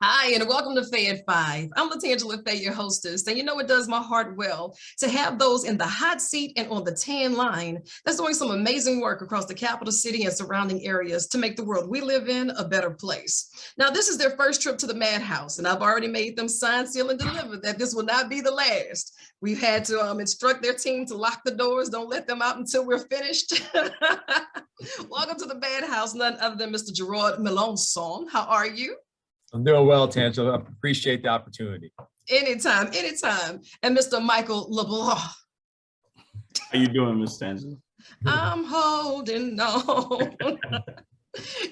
Hi, and welcome to Fay at 5. I'm LaTangelaFay, your hostess. And you know, it does my heart well to have those in the hot seat and on the tan line that's doing some amazing work across the capital city and surrounding areas to make the world we live in a better place. Now, this is their first trip to the madhouse, and I've already made them sign, seal, and deliver that this will not be the last. We've had to instruct their team to lock the doors, don't let them out until we're finished. Welcome to the madhouse, none other than Mr. Gerard Melancon. How are you? I'm doing well, Chancellor. I appreciate the opportunity. Anytime, anytime. And Mr. Michael LeBlanc. How you doing, Miss Chancellor? I'm holding on.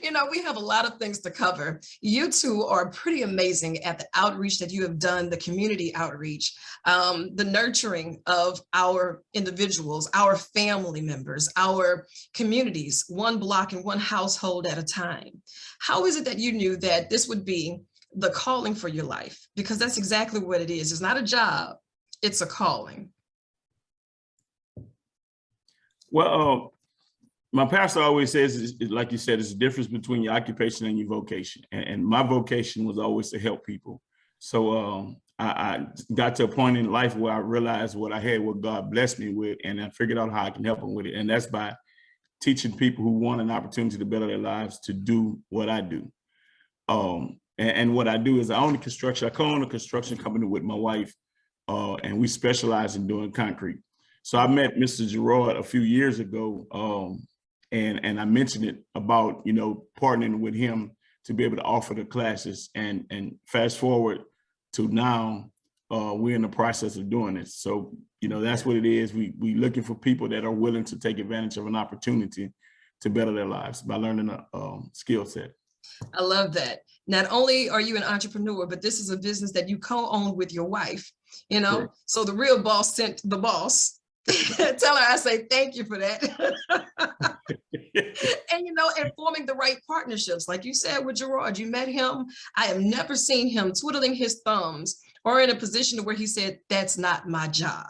You know, we have a lot of things to cover. You two are pretty amazing at the outreach that you have done, the community outreach, the nurturing of our individuals, our family members, our communities, one block and one household at a time. How is it that you knew that this would be the calling for your life? Because that's exactly what it is. It's not a job, it's a calling. Well, my pastor always says, like you said, it's the difference between your occupation and your vocation. And my vocation was always to help people. So I got to a point in life where I realized what I had, what God blessed me with, and I figured out how I can help them with it. And that's by teaching people who want an opportunity to better their lives to do what I do. And what I do is I co-own a construction company with my wife, and we specialize in doing concrete. So I met Mr. Girard a few years ago, and I mentioned it about, you know, partnering with him to be able to offer the classes, and fast forward to now, we're in the process of doing it. So, you know, that's what it is. We looking for people that are willing to take advantage of an opportunity to better their lives by learning a skill set. I love that. Not only are you an entrepreneur, but this is a business that you co-own with your wife, you know? Sure. So the real boss sent the boss. Tell her I say thank you for that. And, you know, and forming the right partnerships. Like you said with Gerard, you met him. I have never seen him twiddling his thumbs or in a position where he said, that's not my job.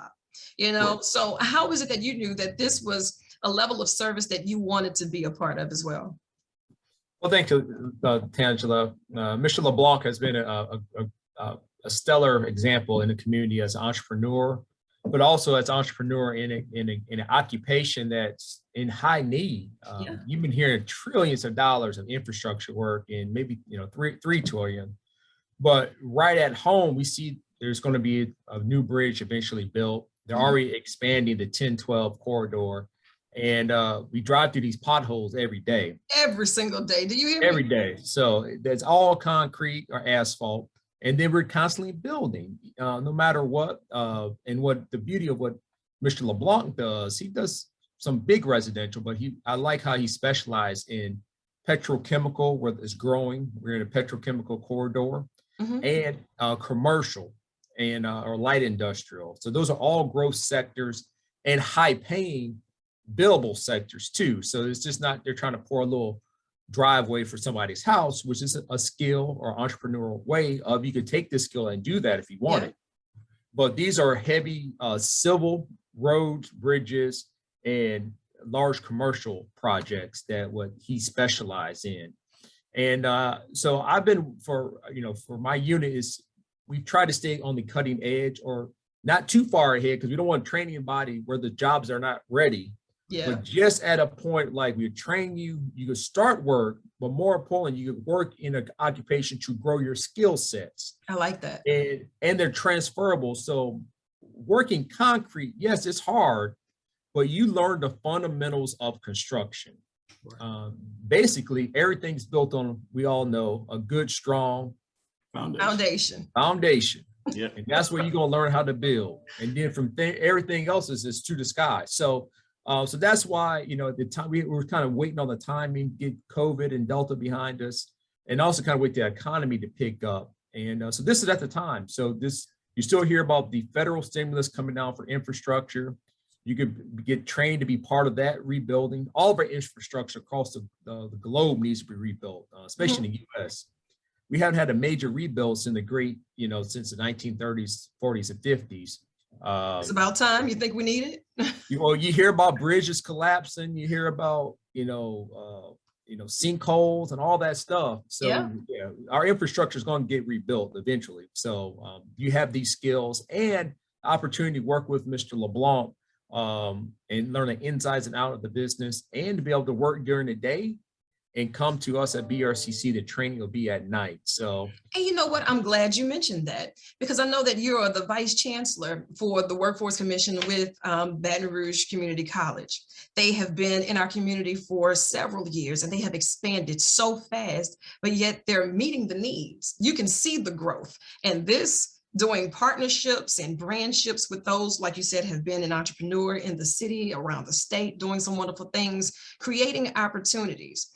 You know, so how is it that you knew that this was a level of service that you wanted to be a part of as well? Well, thank you, Tangela. Mr. LeBlanc has been a stellar example in the community as an entrepreneur, but also as an entrepreneur in an occupation that's in high need. You've been hearing trillions of dollars of infrastructure work, and maybe, you know, three trillion. But right at home, we see there's going to be a new bridge eventually built. They're already expanding the 1012 corridor. And we drive through these potholes every day. Every single day. Do you hear me? Every day. So that's all concrete or asphalt. And then we're constantly building, no matter what. And what the beauty of what Mr. LeBlanc does, he does some big residential, but I like how he specialized in petrochemical, where it's growing. We're in a petrochemical corridor, and commercial and or light industrial. So those are all growth sectors and high paying billable sectors too. So it's just not, they're trying to pour a little driveway for somebody's house, which is a skill or entrepreneurial way of, you could take this skill and do that if you want it. But these are heavy civil roads, bridges, and large commercial projects that what he specialized in. And so I've been for my unit is, we try to stay on the cutting edge, or not too far ahead, because we don't want to train anybody where the jobs are not ready. But just at a point, like, we train you, you can start work, but more importantly, you can work in an occupation to grow your skill sets. I like that. And they're transferable. So working concrete, yes, it's hard, but you learn the fundamentals of construction. Basically, everything's built on, we all know, a good, strong foundation. Yeah. And that's where you're going to learn how to build. And then from everything else is to the sky. So so that's why, you know, at the time we were kind of waiting on the timing, get COVID and Delta behind us, and also kind of wait the economy to pick up. And so this is at the time. So you still hear about the federal stimulus coming down for infrastructure. You could get trained to be part of that rebuilding. All of our infrastructure across the globe needs to be rebuilt, especially in the US. We haven't had a major rebuild since since the 1930s, 40s, and 50s. It's about time. You think we need it? You hear about bridges collapsing. You hear about, sinkholes and all that stuff. So Yeah. yeah, our infrastructure is going to get rebuilt eventually. So you have these skills and opportunity to work with Mr. LeBlanc and learn the insides and out of the business, and to be able to work during the day and come to us at BRCC. The training will be at night. So, and you know what? I'm glad you mentioned that, because I know that you're the vice chancellor for the Workforce Commission with Baton Rouge Community College. They have been in our community for several years, and they have expanded so fast, but yet they're meeting the needs. You can see the growth, and this doing partnerships and brandships with those, like you said, have been an entrepreneur in the city, around the state, doing some wonderful things, creating opportunities.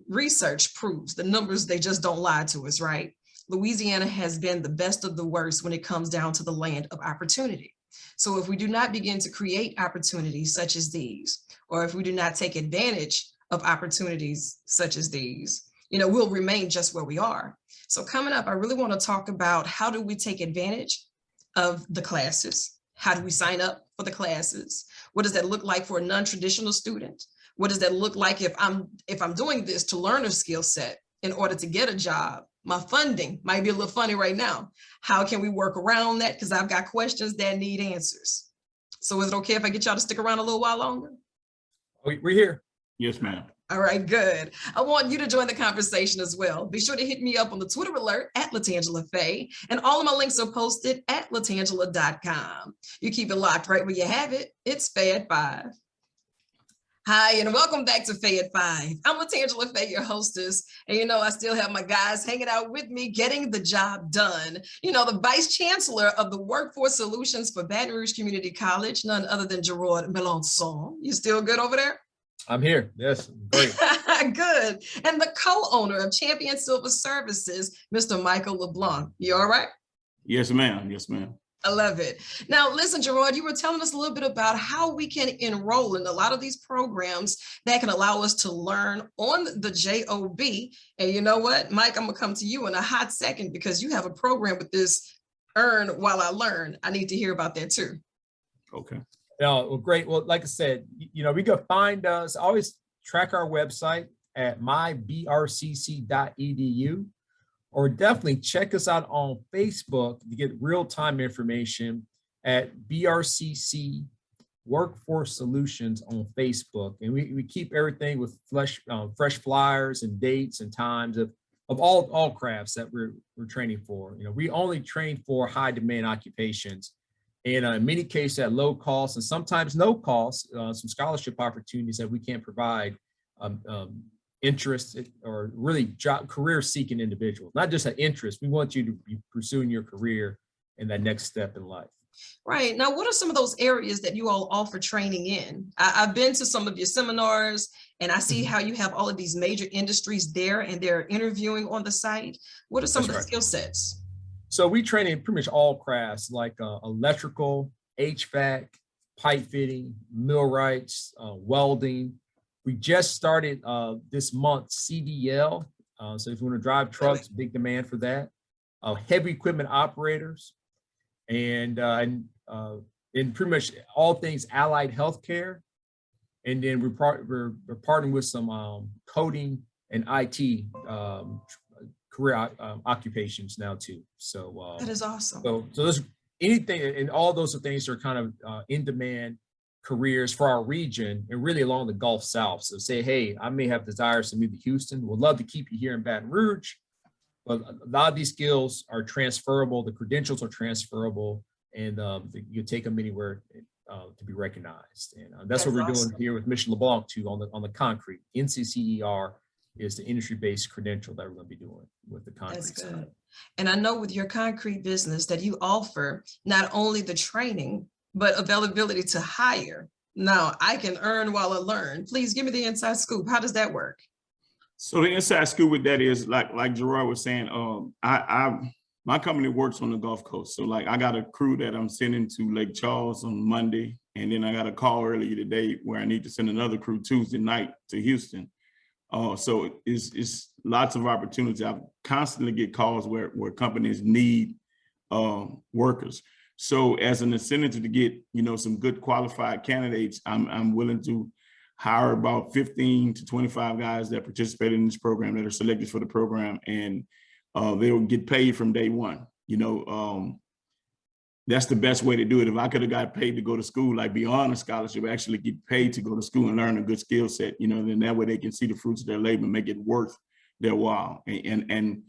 Research proves the numbers, they just don't lie to us, right? Louisiana has been the best of the worst when it comes down to the land of opportunity. So if we do not begin to create opportunities such as these, or if we do not take advantage of opportunities such as these, we'll remain just where we are. So coming up, I really want to talk about how do we take advantage of the classes? How do we sign up for the classes? What does that look like for a non-traditional student? What does that look like if I'm doing this to learn a skill set in order to get a job? My funding might be a little funny right now. How can we work around that? Because I've got questions that need answers. So is it okay if I get y'all to stick around a little while longer? we're here. Yes, ma'am. All right, good. I want you to join the conversation as well. Be sure to hit me up on the Twitter alert at LaTangelaFay, and all of my links are posted at LaTangela.com. You keep it locked right where you have it. It's Fay at 5. Hi, and welcome back to Fay at 5. I'm LaTangela Fay, your hostess, and I still have my guys hanging out with me, getting the job done. The Vice Chancellor of the Workforce Solutions for Baton Rouge Community College, none other than Gerard Melancon. You still good over there? I'm here. Yes, great. Good. And the co-owner of Champion Silver Services, Mr. Michael LeBlanc. You all right? Yes, ma'am. Yes, ma'am. I love it. Now, listen, Gerard, you were telling us a little bit about how we can enroll in a lot of these programs that can allow us to learn on the job. And you know what, Mike, I'm going to come to you in a hot second, because you have a program with this Earn While I Learn. I need to hear about that too. Okay. Well, great. Well, like I said, we can find us, always track our website at mybrcc.edu, or definitely check us out on Facebook to get real-time information at BRCC Workforce Solutions on Facebook. And we keep everything with fresh flyers and dates and times of all crafts that we're training for. We only train for high demand occupations, and in many cases at low cost, and sometimes no cost, some scholarship opportunities that we can't provide interest or really job career seeking individuals, not just an interest. We want you to be pursuing your career and that next step in life. Right. Now, what are some of those areas that you all offer training in? I've been to some of your seminars, and I see how you have all of these major industries there, and they're interviewing on the site. What are some of the skill sets? So we train in pretty much all crafts, like electrical, HVAC, pipe fitting, millwrights, welding. We just started this month CDL. So if you want to drive trucks, big demand for that. Heavy equipment operators, and pretty much all things allied healthcare. And then we're partnering with some coding and IT career occupations now too. So that is awesome. So there's anything, and all those things are kind of in demand careers for our region and really along the Gulf South. So say, hey, I may have desires to move to Houston. We'd love to keep you here in Baton Rouge, but a lot of these skills are transferable. The credentials are transferable, and you take them anywhere to be recognized. And that's what we're doing here with Mission LeBlanc too, on the concrete. NCCER is the industry-based credential that we're going to be doing with the concrete. That's good. And I know with your concrete business that you offer not only the training, but availability to hire. Now, I can earn while I learn. Please give me the inside scoop. How does that work? So the inside scoop with that is like Gerard was saying, my company works on the Gulf Coast. So like I got a crew that I'm sending to Lake Charles on Monday. And then I got a call earlier today where I need to send another crew Tuesday night to Houston. So it's lots of opportunity. I constantly get calls where companies need workers. So as an incentive to get some good qualified candidates, I'm willing to hire about 15 to 25 guys that participate in this program that are selected for the program, and they'll get paid from day one. You know, that's the best way to do it. If I could have got paid to go to school, like beyond a scholarship, actually get paid to go to school and learn a good skill set, you know, then that way they can see the fruits of their labor and make it worth their while. And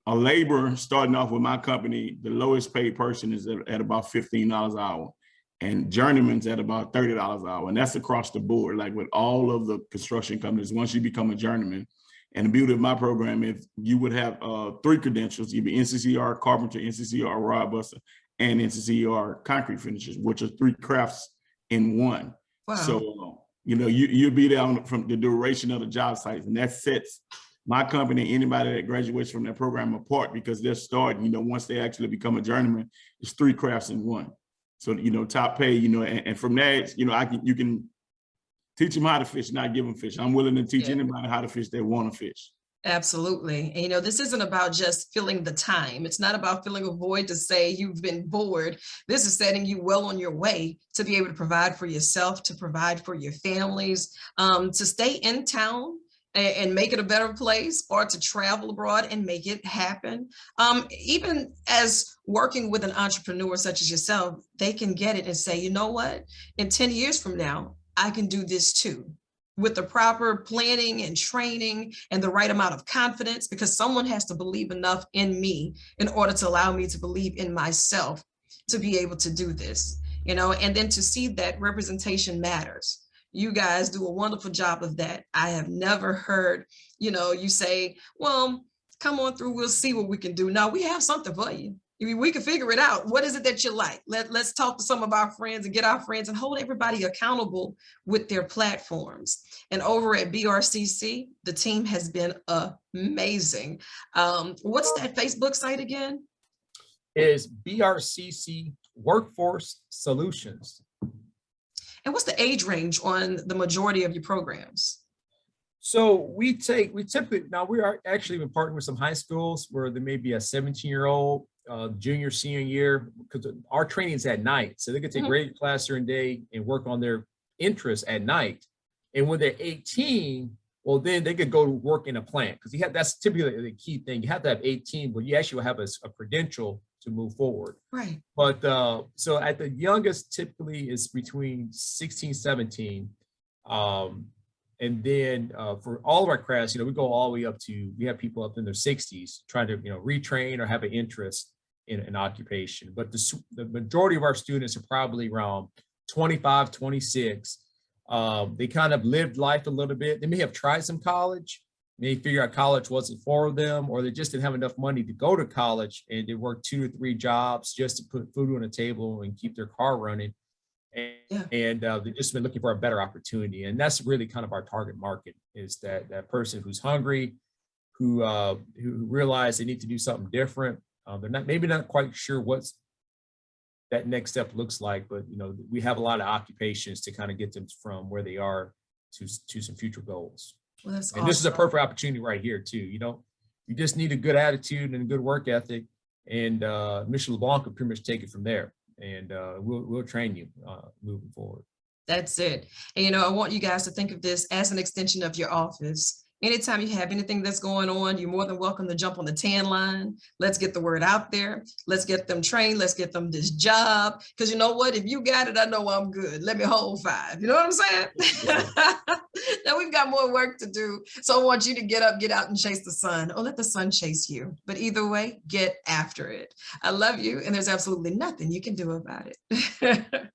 a laborer starting off with my company, the lowest paid person is at about $15 an hour, and journeyman's at about $30 an hour. And that's across the board, like with all of the construction companies. Once you become a journeyman, and the beauty of my program is you would have 3 credentials, you'd be NCCR carpenter, NCCR rod buster, and NCCR concrete finishers, which are 3 crafts in one. Wow. So, you know, you'll be there from the duration of the job sites, and that sets my company, anybody that graduates from that program, apart, because they're starting, you know, once they actually become a journeyman, it's 3 crafts in one. So, you know, top pay, you know, and from that, you know, you can teach them how to fish, not give them fish. I'm willing to teach anybody how to fish that want to fish. Absolutely. And, you know, this isn't about just filling the time. It's not about filling a void to say you've been bored. This is setting you well on your way to be able to provide for yourself, to provide for your families, to stay in town and make it a better place, or to travel abroad and make it happen. Even as working with an entrepreneur such as yourself, they can get it and say, you know what, in 10 years from now, I can do this too, with the proper planning and training and the right amount of confidence, because someone has to believe enough in me in order to allow me to believe in myself to be able to do this, you know, and then to see that representation matters. You guys do a wonderful job of that. I have never heard, you know, you say, well, come on through, we'll see what we can do. No, we have something for you. We can figure it out. What is it that you like? Let's talk to some of our friends and get our friends and hold everybody accountable with their platforms. And over at BRCC, the team has been amazing. What's that Facebook site again? Is BRCC Workforce Solutions. And what's the age range on the majority of your programs? So we typically, now we are actually been partnering with some high schools where there may be a 17-year-old junior, senior year, because our training is at night. So they could take grade class during the day and work on their interests at night. And when they're 18, well, then they could go to work in a plant, because that's typically the key thing. You have to have 18, but you actually will have a credential to move forward. Right. But so at the youngest typically is between 16, 17. And then for all of our crafts, you know, we go all the way up to, we have people up in their 60s trying to, you know, retrain or have an interest in an occupation. But the majority of our students are probably around 25, 26. They kind of lived life a little bit. They may have tried some college, may figure out college wasn't for them, or they just didn't have enough money to go to college, and they work 2 or 3 jobs just to put food on the table and keep their car running. And they've just been looking for a better opportunity. And that's really kind of our target market, is that person who's hungry, who realize they need to do something different. They're maybe not quite sure what's that next step looks like, but you know, we have a lot of occupations to kind of get them from where they are to some future goals. Well, that's and awesome. This is a perfect opportunity right here too. You know, you just need a good attitude and a good work ethic, and Mr. LeBlanc will pretty much take it from there. And we'll train you moving forward. That's it. And, you know, I want you guys to think of this as an extension of your office. Anytime you have anything that's going on, you're more than welcome to jump on the tan line. Let's get the word out there. Let's get them trained. Let's get them this job. Because you know what? If you got it, I know I'm good. Let me hold 5. You know what I'm saying? Now we've got more work to do. So I want you to get up, get out and chase the sun, or let the sun chase you. But either way, get after it. I love you. And there's absolutely nothing you can do about it.